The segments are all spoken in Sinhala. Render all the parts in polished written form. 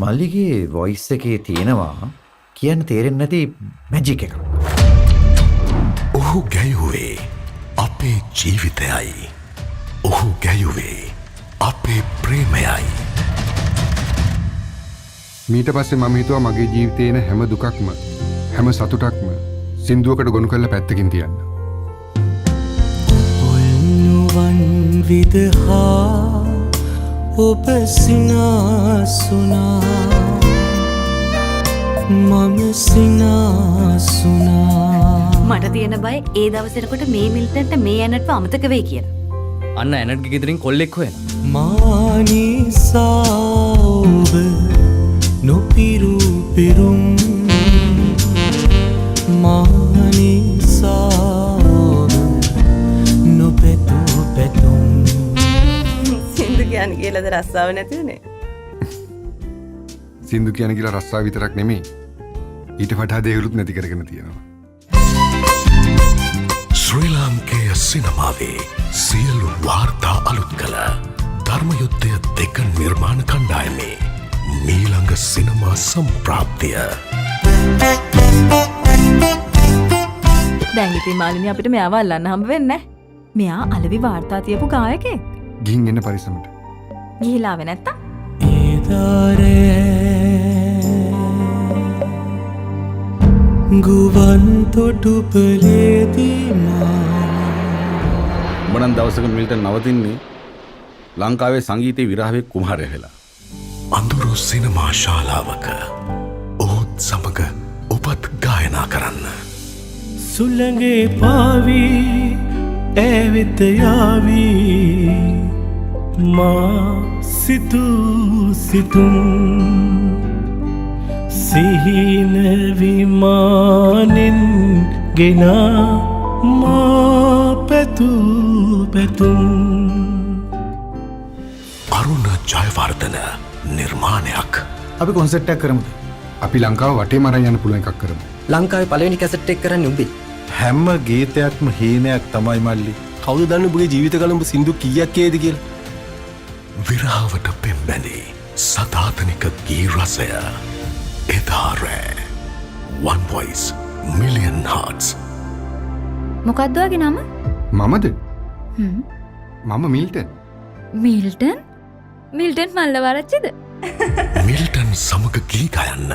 මල්ලිගේ වොයිස් එකේ තියෙනවා කියන්න තේරෙන්නේ නැති මැජික් එකක්. ඔහු ගැයුවේ අපේ ජීවිතයයි. ඔහු ගැයුවේ අපේ ප්‍රේමයයි. මීට පස්සේ මම හිතුවා මගේ ජීවිතේ එන හැම දුකක්ම හැම සතුටක්ම සින්දුවකට ගොනු කරලා පැත්තකින් තියන්න. ඔල්නුවන් විදහා ඔබ සිනාසුනා මම සිනාසුනා. මට තියෙන බය ඒ දවසේකට මේ මිල්ටන්ට මේ ඇනට්ව අමතක වෙයි කියලා. අන්න ඇනට්ගේ ගෙදරින් කොල්ලෙක් හොයන. මානිසා ඔබ නොපිරු පිරුම් මානිසා ඔබ නොපෙතු පැතුම්. සින්දු කියන්නේ කියලාද රස්සාව නැතිවනේ. සින්දු කියන කියලා රස්සාව විතරක් නෙමෙයි ඊට වඩා දේවලුත් නැති කරගෙන තියෙනවා. ශ්‍රී ලාංකේය සිනමාවේ සියලු වාර්තා අලුත් කළ ධර්මයුද්ධය 2 නිර්මාණ කණ්ඩායමේ මීළඟ සිනමා සම්ප්‍රාප්තිය. දැන් ඉතින් මාලිනී අපිට මෙයාව අල්ලන්න හම්බ වෙන්නේ නැහැ. මෙයා අලවි වාර්තා තියපු ගායකයෙක්. ගිහින් එන්න පරිස්සමට. ගිහිලා ආවේ නැත්තම්? ගුවන් තොටුපලේදී උඹනම් දවසක මිල්ටන් නවතින්නේ ලංකාවේ සංගීතයේ විරාවේ කුමාරය වෙලා. අඳුරු සිනමා ශාලාවක ඔහුත් සමග ඔබත් ගායනා කරන්න. සුළඟේ පාවී ඇවිත යාවී මා සිතුම් සිහින විමානෙන් ගෙනා මා පැතුම්. අරුණ ජයවර්ධන නිර්මාණයක්. අපි කොන්සර්ට් එකක් කරමුද? අපි ලංකාව වටේ මරන් යන්න පුළුවන් එකක් කරමු. ලංකාවේ පළවෙනි කැසට් එක කරන්නේ උඹේ. හැම ගීතයක්ම හීනයක් තමයි මල්ලි. කවුද දන්නේ ඔබගේ ජීවිත කලඹ සින්දු කීයක් ඒද කියලා? විරාවට පෙම්බැලි සදාතනික ගී රසය එදා රෑ. One Voice Million Hearts. මොකක්ද ඔයාගේ නම? මමද? මම මිල්ටන්. මිල්ටන්? මිල්ටන් මල්ලවරච්චිද? මිල්ටන් සමග ගී ගයන්න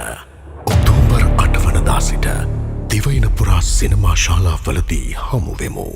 ඔක්තෝබර් 8 වනදා සිට දිවයින පුරා සිනමා ශාලාවලදී හමු වෙමු.